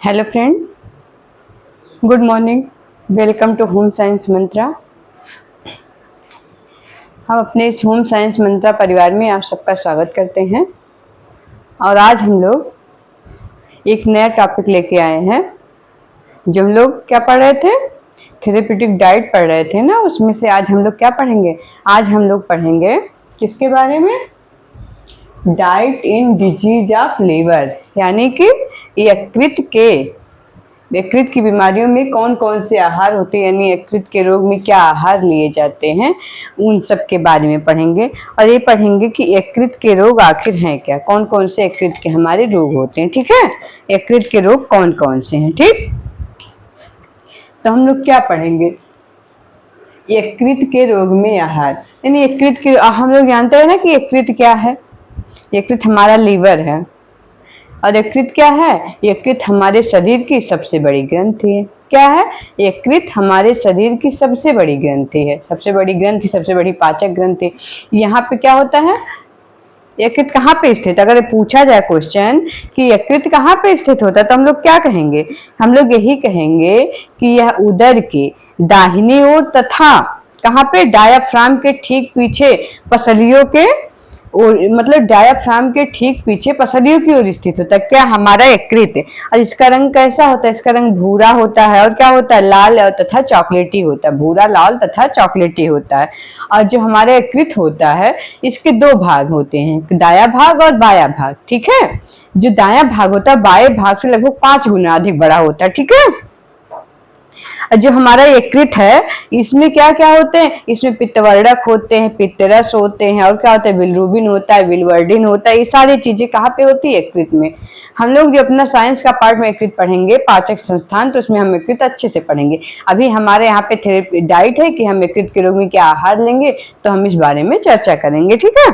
Hello friend, good morning. Welcome to home science mantra. हम अपने इस होम साइंस मंत्रा परिवार में आप सबका स्वागत करते हैं। और आज हम लोग एक नया टॉपिक लेके आए हैं। जो हम लोग क्या पढ़ रहे थे, थेरेप्यूटिक डाइट पढ़ रहे थे ना, उसमें से आज हम लोग क्या पढ़ेंगे? आज हम लोग पढ़ेंगे किसके बारे में? Diet in disease of liver, यानी कि यकृत की बीमारियों में कौन कौन से आहार होते हैं, यानी यकृत के रोग में क्या आहार लिए जाते हैं, उन सब के बारे में पढ़ेंगे। और ये पढ़ेंगे कि यकृत के रोग आखिर हैं क्या, कौन कौन से यकृत के हमारे रोग होते हैं। ठीक है, यकृत के रोग कौन कौन से हैं। ठीक, तो हम लोग क्या पढ़ेंगे? यकृत के रोग में आहार, यानी यकृत के हम लोग जानते हैं ना कि यकृत क्या है। यकृत हमारा लीवर है। और यकृत क्या है? यकृत हमारे शरीर की सबसे बड़ी ग्रंथि है। क्या है? यकृत हमारे शरीर की सबसे बड़ी ग्रंथि है। सबसे बड़ी ग्रंथि, सबसे बड़ी पाचक ग्रंथि। यहाँ पे क्या होता है? यकृत कहाँ पे स्थित? अगर पूछा जाए क्वेश्चन कि यकृत कहाँ पे स्थित होता है, तो हम लोग क्या कहेंगे? हम लोग यही कहेंगे कि यह उदर के दाहिनी ओर तथा कहाँ पे? डायाफ्राम के ठीक पीछे पसलियों के और मतलब डायाफ्राम के ठीक पीछे पसलियों की ओर स्थित होता है। क्या? हमारा यकृत। और इसका रंग कैसा होता है? इसका रंग भूरा होता है। और क्या होता है? लाल तथा चॉकलेटी होता है। भूरा, लाल तथा चॉकलेटी होता है। और जो हमारा यकृत होता है, इसके दो भाग होते हैं, दाया भाग और बाया भाग। ठीक है, जो दाया भाग होता है बाएं भाग से लगभग 5 गुना अधिक बड़ा होता है। ठीक है, जो हमारा यकृत है, इसमें क्या क्या होते हैं? इसमें पित्तवर्धक होते हैं, पित्तरस होते हैं, और क्या होता है? बिलिरुबिन होता है, बिलिवर्डिन होता है। ये सारी चीजें कहाँ पे होती है? यकृत में। हम लोग जो अपना साइंस का पार्ट में यकृत पढ़ेंगे, पाचक संस्थान, तो उसमें हम यकृत अच्छे से पढ़ेंगे। अभी हमारे यहाँ पे थेरेपी डाइट है कि हम यकृत के रोग में क्या आहार लेंगे, तो हम इस बारे में चर्चा करेंगे। ठीक है,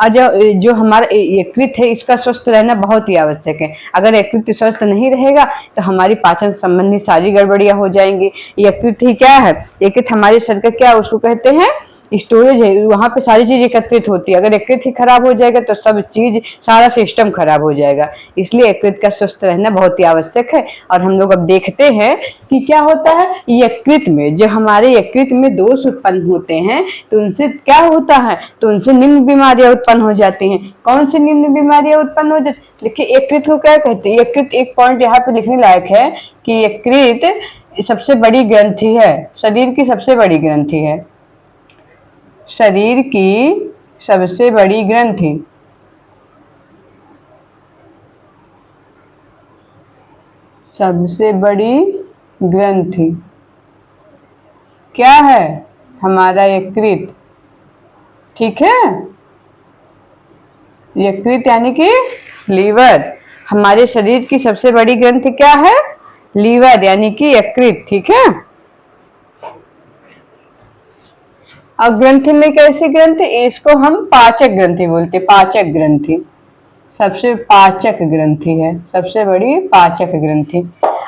और जो हमारा यकृत है, इसका स्वस्थ रहना बहुत ही आवश्यक है। अगर यकृत स्वस्थ नहीं रहेगा तो हमारी पाचन संबंधी सारी गड़बड़ियां हो जाएंगी। यकृत ही क्या है? यकृत हमारे शरीर का क्या उसको कहते हैं? स्टोरेज है। वहां पे सारी चीज एकत्रित होती है। अगर यकृत ही खराब हो जाएगा तो सब चीज, सारा सिस्टम खराब हो जाएगा। इसलिए यकृत का स्वस्थ रहना बहुत ही आवश्यक है। और हम लोग अब देखते हैं कि क्या होता है यकृत में। जो हमारे यकृत में दोष उत्पन्न होते हैं, तो उनसे क्या होता है? तो उनसे निम्न बीमारियां उत्पन्न हो जाती हैं। कौन सी निम्न बीमारियां उत्पन्न हो जाती? देखिए, यकृत को क्या कहते हैं? यकृत, एक पॉइंट यहाँ पे लिखने लायक है कि यकृत सबसे बड़ी ग्रंथि है, शरीर की सबसे बड़ी ग्रंथि है। शरीर की सबसे बड़ी ग्रंथि। सबसे बड़ी ग्रंथि क्या है? हमारा यकृत। ठीक है, यकृत यानी कि लीवर। हमारे शरीर की सबसे बड़ी ग्रंथि क्या है? लीवर यानी कि यकृत। ठीक है, और ग्रंथि में कैसी ग्रंथि? इसको हम पाचक ग्रंथि बोलते। पाचक ग्रंथि सबसे पाचक ग्रंथि है, सबसे बड़ी पाचक ग्रंथि।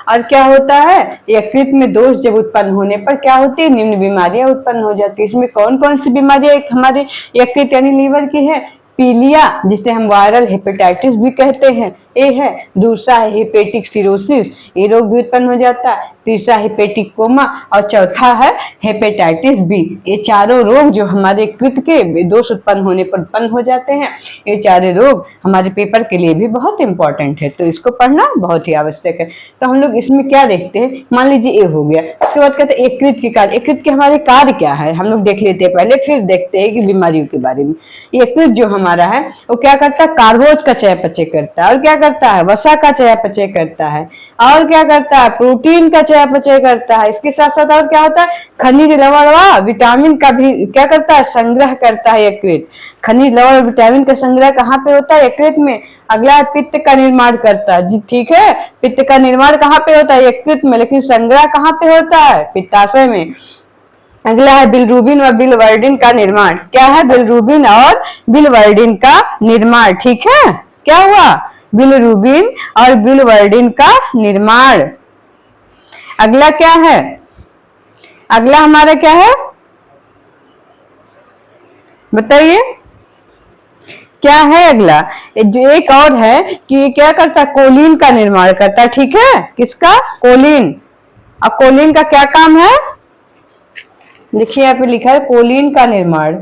और क्या होता है? यकृत में दोष जब उत्पन्न होने पर क्या होती है? निम्न बीमारियां उत्पन्न हो जाती है। इसमें कौन कौन सी बीमारियां हमारे यकृत यानी लीवर की है? पीलिया, जिसे हम वायरल हेपेटाइटिस भी कहते हैं, ये है। दूसरा है हेपेटिक सिरोसिस, ये रोग भी उत्पन्न हो जाता है। तीसरा हेपेटिक कोमा, और चौथा है हेपेटाइटिस बी। ये चारों रोग जो हमारे यकृत के दोष उत्पन्न होने पर उत्पन्न हो जाते हैं, ये चारे रोग हमारे पेपर के लिए भी बहुत इंपॉर्टेंट है, तो इसको पढ़ना बहुत ही आवश्यक है। तो हम लोग इसमें क्या देखते हैं? मान लीजिए ये हो गया, उसके बाद कहते हैं यकृत के कार्य। यकृत के हमारे कार्य क्या है, हम लोग देख लेते हैं पहले, फिर देखते हैं कि बीमारियों के बारे में। यकृत जो हमारा है वो क्या करता है? कार्बोज का चयापचय करता है। और क्या करता है? वसा का चयापचय करता है। और क्या करता है? प्रोटीन का चयापचय करता है। इसके साथ साथ और क्या होता है? खनिज, लवण व विटामिन का भी क्या करता है? संग्रह करता है यकृत। खनिज, लवण और विटामिन का संग्रह कहाँ पे होता है? यकृत में। अगला है पित्त का निर्माण करता है जी। ठीक है, पित्त का निर्माण कहाँ पे होता है? यकृत में। लेकिन संग्रह कहाँ पे होता है? पित्ताशय में। अगला है बिलिरुबिन व बिलिवर्डिन का निर्माण। क्या है? बिलिरुबिन और बिलिवर्डिन का निर्माण। ठीक है, क्या हुआ? बिलिरुबिन और बिलिवर्डिन का निर्माण। अगला क्या है? अगला हमारा क्या है बताइए? क्या है अगला? जो एक और है कि ये क्या करता है, कोलिन का निर्माण करता है। ठीक है, किसका? कोलिन। अब कोलिन का क्या काम है? देखिए यहाँ पे लिखा है कोलिन का निर्माण।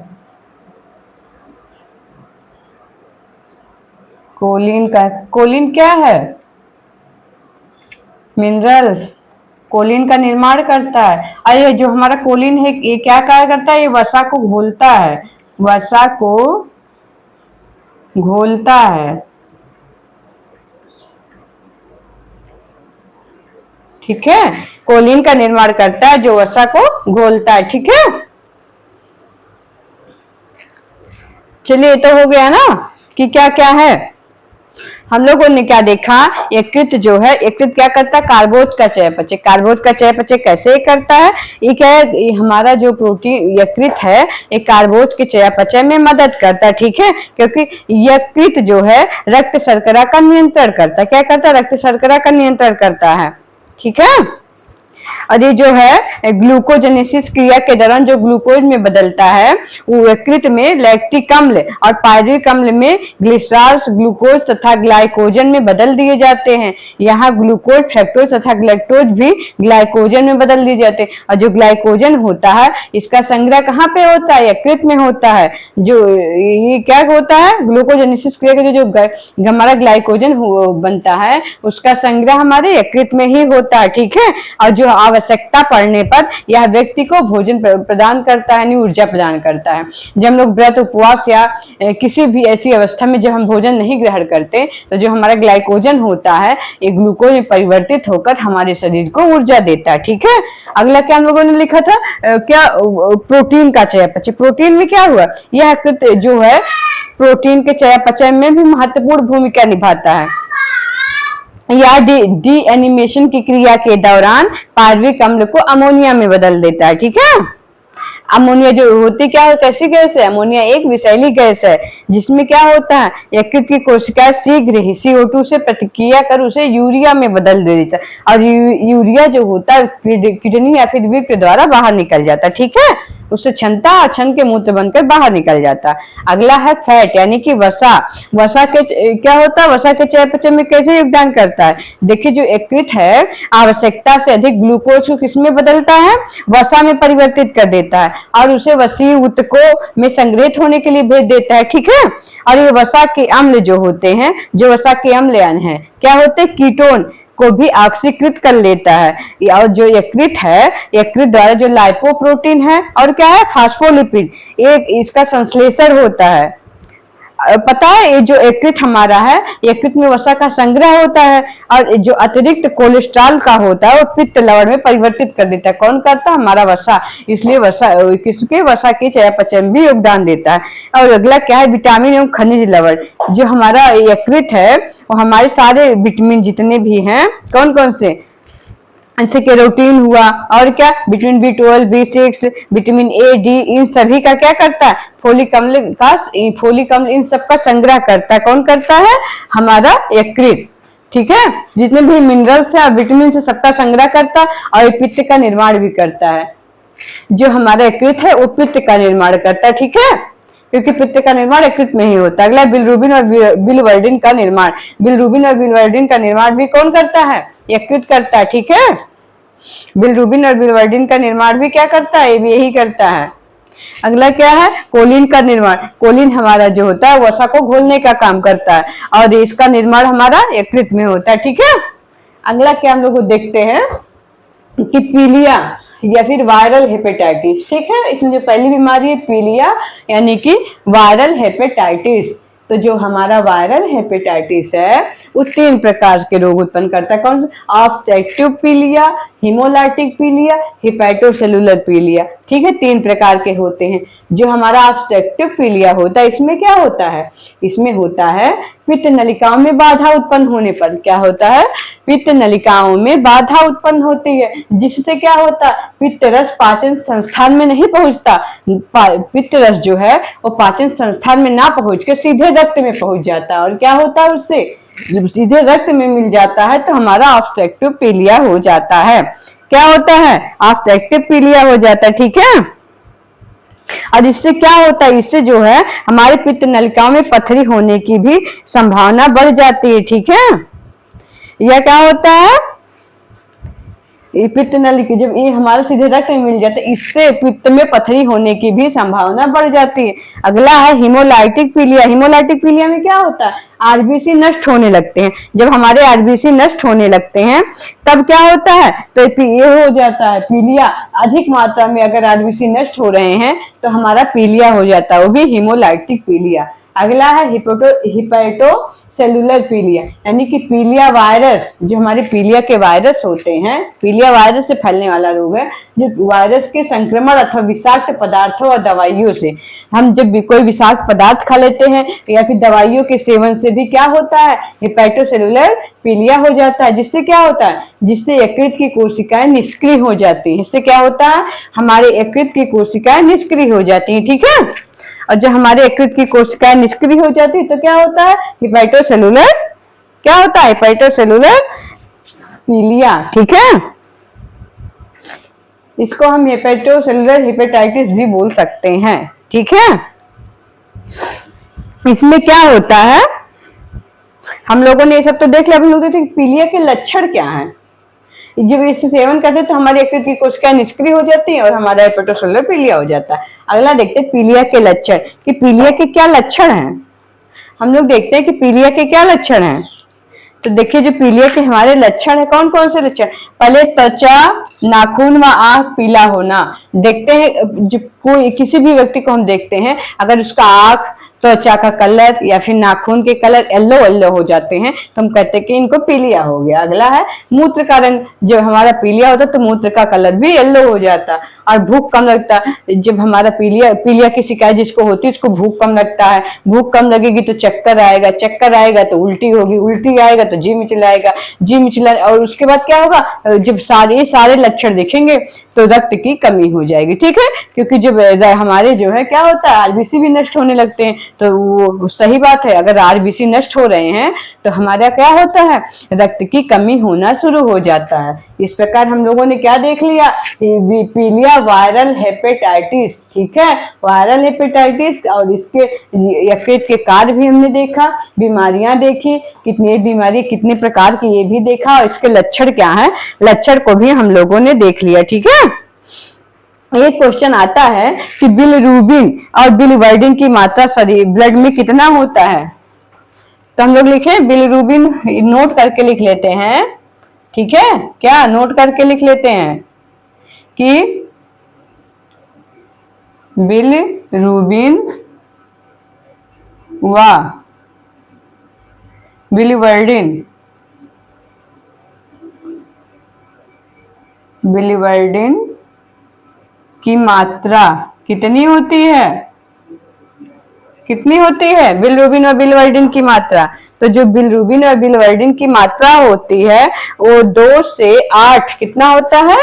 कोलिन क्या है? मिनरल्स। कोलिन का निर्माण करता है। और ये जो हमारा कोलिन है ये क्या कार्य करता है? ये वसा को घोलता है, वसा को घोलता है। ठीक है, कोलिन का निर्माण करता है जो वसा को घोलता है। ठीक है, चलिए तो हो गया ना कि क्या क्या है। हम लोगों ने क्या देखा, यकृत जो है, यकृत क्या करता है? कार्बोज का चयापचय। कार्बोज का चयापचय कैसे करता है? ये क्या है, ये हमारा जो प्रोटीन यकृत है ये कार्बोज के चयापचय में मदद करता है। ठीक है, क्योंकि यकृत जो है रक्त शर्करा का नियंत्रण करता है। क्या करता है? रक्त शर्करा का नियंत्रण करता है। ठीक है, और ये जो है ग्लूकोजेनेसिस क्रिया के दौरान जो ग्लूकोज में बदलता है वो यकृत में लैक्टिक अम्ल और पायरुविक अम्ल में ग्लिसरॉल, ग्लूकोज तथा ग्लाइकोजन में बदल दिए जाते हैं। यहाँ ग्लूकोज, फ्रक्टोज तथा ग्लैक्टोज भी ग्लाइकोजन में बदल दिए जाते हैं। और जो ग्लाइकोजन होता है इसका संग्रह कहाँ पे होता है? यकृत में होता है। जो ये क्या होता है, ग्लूकोजेनेसिस क्रिया के जो हमारा ग्लाइकोजन बनता है उसका संग्रह हमारे यकृत में ही होता है। ठीक है, और जो आवश्यकता पड़ने पर यह व्यक्ति को भोजन प्रदान करता है, यानी ऊर्जा प्रदान करता है। जब हम लोग व्रत, उपवास या किसी भी ऐसी अवस्था में जब हम भोजन नहीं ग्रहण करते तो जो हमारा ग्लाइकोजन होता है ये ग्लूकोज में परिवर्तित होकर हमारे शरीर को ऊर्जा देता है। ठीक है, अगला क्या हम लोगों ने लिखा था, क्या प्रोटीन का चयापचय। प्रोटीन में क्या हुआ, यह जो है प्रोटीन के चयापचय में भी महत्वपूर्ण भूमिका निभाता है। या डी एनिमेशन की क्रिया के दौरान पायरुविक अम्ल को अमोनिया में बदल देता है। ठीक है, अमोनिया जो होती क्या है, कैसी गैस है? अमोनिया एक विषैली गैस है जिसमें क्या होता है, यकृत की कोशिकाएं शीघ्र ही CO2 से प्रतिक्रिया कर उसे यूरिया में बदल देता है और यूरिया जो होता है किडनी या फिर वृक्क द्वारा बाहर निकल जाता है। ठीक है, उससे क्षमता छन के मूत्र बनकर बाहर निकल जाता है। अगला है फैट यानी कि वसा। वसा के क्या होता है? वसा के चयापचय में कैसे योगदान करता है? देखिए जो यकृत है आवश्यकता से अधिक ग्लूकोज को किसमें बदलता है? वसा में परिवर्तित कर देता है और उसे वसीय ऊतकों में संग्रहित होने के लिए भेज देता है। ठीक है, और ये वसा के अम्ल जो होते हैं, जो वसा के अम्ल हैं क्या होते हैं? कीटोन को भी ऑक्सीकृत कर लेता है। और जो यकृत है, यकृत द्वारा जो लाइपोप्रोटीन है और क्या है, फास्फोलिपिड, एक इसका संश्लेषण होता है। पता है ये जो यकृत हमारा है, यकृत में वसा का संग्रह होता है और जो अतिरिक्त कोलेस्ट्रॉल का होता है वो पित्त लवण में परिवर्तित कर देता है। कौन करता है? हमारा वसा। इसलिए वसा किसके? वसा के चयापचय में भी योगदान देता है। और अगला क्या है? विटामिन एवं खनिज लवण। जो हमारा यकृत है वो हमारे सारे विटामिन जितने भी हैं, कौन कौन से, जैसे कैरोटीन हुआ और क्या, vitamin B12, B6, vitamin A, D, इन सभी का क्या करता है? फोलिक अम्ल इन सब का संग्रह करता है। कौन करता है? हमारा यकृत। ठीक है, जितने भी मिनरल्स है और विटामिन से सबका संग्रह करता है और पित्त का निर्माण भी करता है। जो हमारा यकृत है वो पित्त का निर्माण करता है। ठीक है, क्योंकि पित्त का निर्माण यकृत में ही होता है। अगला बिलरुबिन और बिलवर्डिन का निर्माण। बिलरुबिन और बिलवर्डिन का निर्माण भी कौन करता है? यकृत करता है। ठीक है, बिलरुबिन और बिलवर्डिन का निर्माण भी क्या करता है? ये भी यही करता है। अगला क्या है? कोलिन का निर्माण। कोलिन हमारा जो होता है वसा को घोलने का काम करता है और इसका निर्माण हमारा यकृत में होता है। ठीक है, अगला क्या हम लोग देखते हैं कि पीलिया या फिर वायरल हेपेटाइटिस। ठीक है, इसमें जो पहली बीमारी है पीलिया यानी कि वायरल हेपेटाइटिस। तो जो हमारा वायरल हेपेटाइटिस है वो 3 प्रकार के रोग उत्पन्न करता है। कौन सा? ऑब्स्ट्रक्टिव पीलिया, हिमोलाइटिक पीलिया, हिपैटोसेलुलर पीलिया। ठीक है, 3 प्रकार के होते हैं। जो हमारा ऑब्स्ट्रक्टिव पीलिया होता है इसमें क्या होता है? इसमें होता है पित्त नलिकाओं में बाधा उत्पन्न होने पर। क्या होता है? पित्त नलिकाओं में बाधा उत्पन्न होती है, जिससे क्या होता है? पित्त रस पाचन संस्थान में नहीं पहुंचता। पित्त रस जो है वो पाचन संस्थान में ना पहुंच के सीधे रक्त में पहुंच जाता है और क्या होता है? उससे जब सीधे रक्त में मिल जाता है तो हमारा ऑब्स्ट्रक्टिव पीलिया हो जाता है। क्या होता है? ऑब्स्ट्रक्टिव पीलिया हो जाता है। ठीक है, और इससे क्या होता है, इससे जो है हमारे पित्त नलिकाओं में पथरी होने की भी संभावना बढ़ जाती है। ठीक है, यह क्या होता है, ये पित्त नलिका जब ये हमारे सीधे रक्त में मिल जाता है, इससे पित्त में पथरी होने की भी संभावना बढ़ जाती है। अगला है हिमोलाइटिक पीलिया। हिमोलाइटिक पीलिया में क्या होता है, आरबीसी नष्ट होने लगते हैं। जब हमारे आरबीसी नष्ट होने लगते हैं तब क्या होता है, तो ये हो जाता है पीलिया। अधिक मात्रा में अगर आरबीसी नष्ट हो रहे हैं तो हमारा पीलिया हो जाता है, वो भी हिमोलाइटिक पीलिया। अगला है हिपेटो सेलुलर पीलिया, यानी कि पीलिया वायरस, जो हमारे पीलिया के वायरस होते हैं, पीलिया वायरस से फैलने वाला रोग है, जो वायरस के संक्रमण अथवा विषाक्त पदार्थों और दवाइयों से, हम जब भी कोई विषाक्त पदार्थ खा लेते हैं या फिर दवाइयों के सेवन से भी क्या होता है, हिपेटो सेलुलर पीलिया हो जाता है। जिससे क्या होता है, जिससे यकृत की कोशिकाएं निष्क्रिय हो जाती है। इससे क्या होता है, हमारे यकृत की कोशिकाएं निष्क्रिय हो जाती है। ठीक है, और जब हमारे यकृत की कोशिकाएं निष्क्रिय हो जाती है तो क्या होता है, हिपेटोसेलुलर, क्या होता है, हिपेटोसेलुलर पीलिया। ठीक है, इसको हम हिपेटोसेलुलर हेपेटाइटिस भी बोल सकते हैं। ठीक है, इसमें क्या होता है, हम लोगों ने ये सब तो देख लिया। हम लोग देखते हैं पीलिया के लक्षण क्या हैं। जब इससे सेवन करते हैं तो हमारी यकृत की कोशिकाएं निष्क्रिय हो जाती है और हमारा हिपेटोसेलुलर पीलिया हो जाता है। अगला देखते हैं पीलिया के लक्षण, कि पीलिया के क्या लक्षण हैं। हम लोग देखते हैं कि पीलिया के क्या लक्षण हैं। तो देखिए, जो पीलिया के हमारे लक्षण है, कौन कौन से लक्षण, पहले त्वचा, नाखून व आंख पीला होना। देखते हैं जब कोई किसी भी व्यक्ति को हम देखते हैं, अगर उसका आंख, त्वचा का कलर या फिर नाखून के कलर येलो येलो हो जाते हैं तो हम कहते हैं कि इनको पीलिया हो गया। अगला है मूत्र का रंग, जब हमारा पीलिया होता है तो मूत्र का कलर भी येलो हो जाता है। और भूख कम लगता है, जब हमारा पीलिया की शिकायत जिसको होती है उसको भूख कम लगता है। भूख कम लगेगी तो चक्कर आएगा, चक्कर आएगा तो उल्टी होगी, उल्टी आएगा तो जी मिचलाएगा, जी मिचला, और उसके बाद क्या होगा, जब सारे लक्षण दिखेंगे तो रक्त की कमी हो जाएगी। ठीक है, क्योंकि जब हमारे जो है क्या होता है, आरबीसी भी नष्ट होने लगते हैं, तो वो सही बात है। अगर आरबीसी नष्ट हो रहे हैं तो हमारा क्या होता है, रक्त की कमी होना शुरू हो जाता है। इस प्रकार हम लोगों ने क्या देख लिया, पीलिया वायरल हेपेटाइटिस। ठीक है, वायरल हेपेटाइटिस, और इसके यकृत के कार्य भी हमने देखा, बीमारियां देखी, कितनी बीमारी कितने प्रकार की ये भी देखा, और इसके लक्षण क्या है, लक्षण को भी हम लोगों ने देख लिया। ठीक है, एक क्वेश्चन आता है कि बिलिरुबिन और बिलिवर्डिन की मात्रा शरीर ब्लड में कितना होता है। तो हम लोग लिखे बिलिरुबिन, नोट करके लिख लेते हैं। ठीक है, क्या नोट करके लिख लेते हैं कि बिलिरुबिन व बिलिवर्डिन की मात्रा कितनी होती है, कितनी होती है बिलिरुबिन और बिलिवर्डिन की मात्रा। तो जो बिलिरुबिन और बिलिवर्डिन की मात्रा होती है वो 2 से 8, कितना होता है,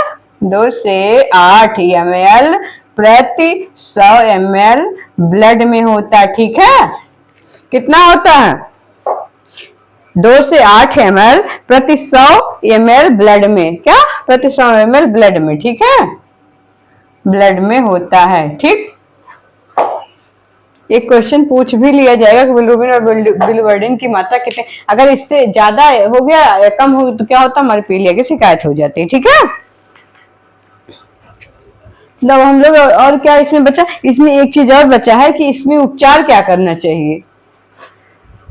2 से 8 ml प्रति 100 ml ब्लड में होता है। ठीक है, कितना होता है, 2 से 8 ml प्रति 100 ml ब्लड में, क्या, प्रति 100 ml ब्लड में। ठीक है, ब्लड में होता है। ठीक, एक क्वेश्चन पूछ भी लिया जाएगा कि बिलिरुबिन और बिलिवर्डिन की मात्रा कितने, अगर इससे ज्यादा हो गया या कम हो तो क्या होता है, हमारे पीलिया की शिकायत हो जाती है। ठीक है, तो हम लोग और क्या इसमें बचा, इसमें एक चीज और बचा है कि इसमें उपचार क्या करना चाहिए,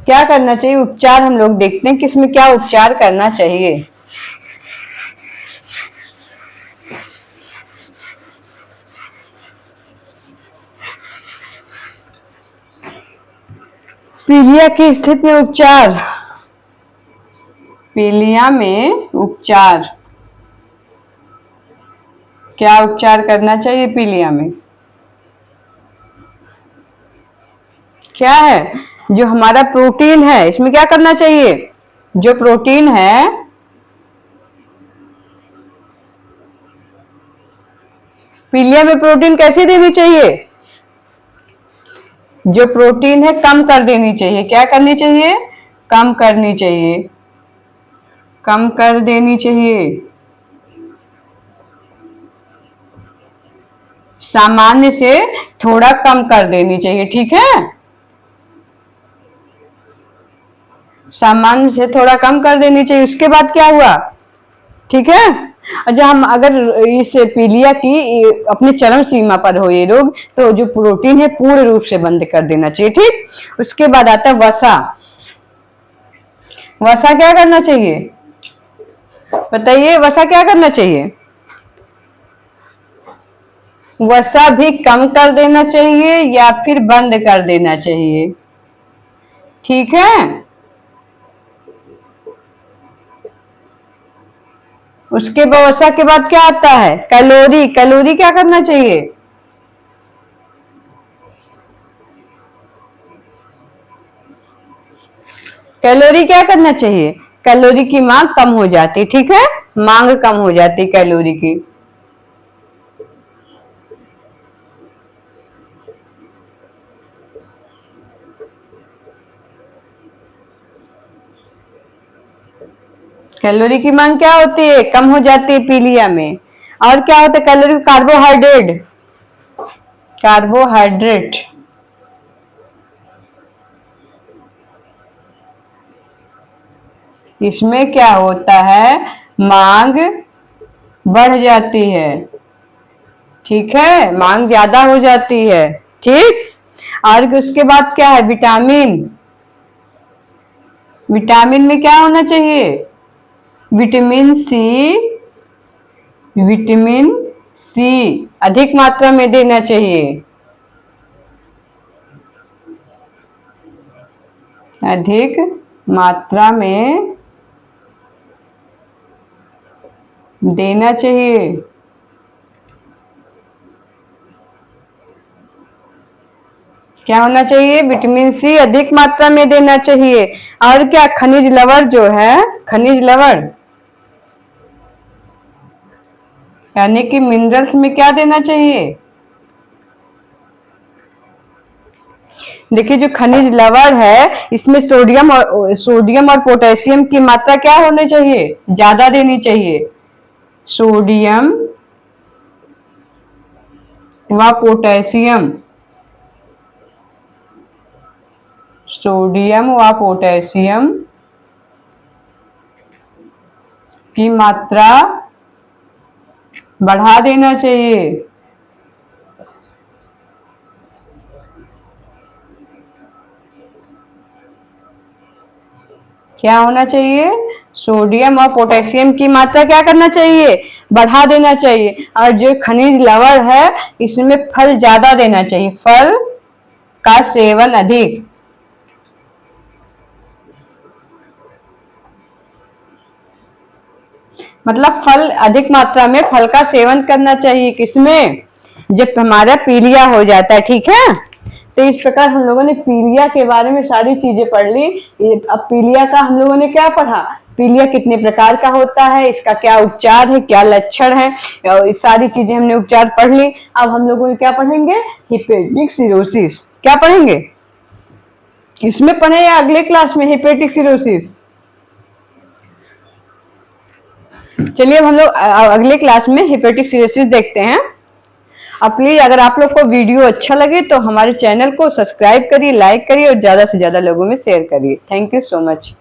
क्या करना चाहिए उपचार। हम लोग देखते हैं कि इसमें क्या उपचार करना चाहिए। पीलिया की स्थिति में उपचार, पीलिया में उपचार, क्या उपचार करना चाहिए पीलिया में, क्या है, जो हमारा प्रोटीन है इसमें क्या करना चाहिए, जो प्रोटीन है, पीलिया में प्रोटीन कैसी देनी चाहिए, जो प्रोटीन है कम कर देनी चाहिए, क्या करनी चाहिए, कम करनी चाहिए, कम कर देनी चाहिए। सामान्य से थोड़ा कम कर देनी चाहिए, ठीक है। सामान्य से थोड़ा कम कर देनी चाहिए। उसके बाद क्या हुआ, ठीक है। अच्छा, हम अगर इस पीलिया की अपनी चरम सीमा पर हो ये रोग, तो जो प्रोटीन है पूर्ण रूप से बंद कर देना चाहिए, ठीक। उसके बाद आता है वसा। वसा क्या करना चाहिए, बताइए, वसा क्या करना चाहिए। वसा भी कम कर देना चाहिए या फिर बंद कर देना चाहिए, ठीक है। उसके बाद वसा के बाद क्या आता है, कैलोरी। कैलोरी क्या करना चाहिए, कैलोरी क्या करना चाहिए। कैलोरी की मांग कम हो जाती, ठीक है, मांग कम हो जाती कैलोरी की। कैलोरी की मांग क्या होती है, कम हो जाती है पीलिया में। और क्या होता है कैलोरी, कार्बोहाइड्रेट। कार्बोहाइड्रेट इसमें क्या होता है, मांग बढ़ जाती है, ठीक है, मांग ज्यादा हो जाती है, ठीक। और उसके बाद क्या है, विटामिन। विटामिन में क्या होना चाहिए, विटामिन सी। विटामिन सी अधिक मात्रा में देना चाहिए, अधिक मात्रा में देना चाहिए। क्या होना चाहिए, विटामिन सी अधिक मात्रा में देना चाहिए। और क्या, खनिज लवण जो है, खनिज लवण यानी कि मिनरल्स में क्या देना चाहिए। देखिए, जो खनिज लवण है इसमें सोडियम और पोटेशियम की मात्रा क्या होनी चाहिए, ज्यादा देनी चाहिए। सोडियम व पोटेशियम, सोडियम व पोटेशियम की मात्रा बढ़ा देना चाहिए। क्या होना चाहिए, सोडियम और पोटेशियम की मात्रा क्या करना चाहिए, बढ़ा देना चाहिए। और जो खनिज लवण है इसमें फल ज्यादा देना चाहिए, फल का सेवन अधिक। मतलब फल अधिक मात्रा में फल का सेवन करना चाहिए, किसमें, जब हमारा पीलिया हो जाता है, ठीक है। तो इस प्रकार हम लोगों ने पीलिया के बारे में सारी चीजें पढ़ ली। अब पीलिया का हम लोगों ने क्या पढ़ा, पीलिया कितने प्रकार का होता है, इसका क्या उपचार है, क्या लक्षण है, इस सारी चीजें हमने उपचार पढ़ ली। अब हम लोगों क्या पढ़ेंगे, हेपेटिक सिरोसिस। क्या पढ़ेंगे, इसमें पढ़े या अगले क्लास में, हेपेटिक सिरोसिस। चलिए अब हम लोग अगले क्लास में हेपेटिक सिरोसिस देखते हैं। अब प्लीज अगर आप लोग को वीडियो अच्छा लगे तो हमारे चैनल को सब्सक्राइब करिए, लाइक करिए और ज्यादा से ज्यादा लोगों में शेयर करिए। Thank you so much.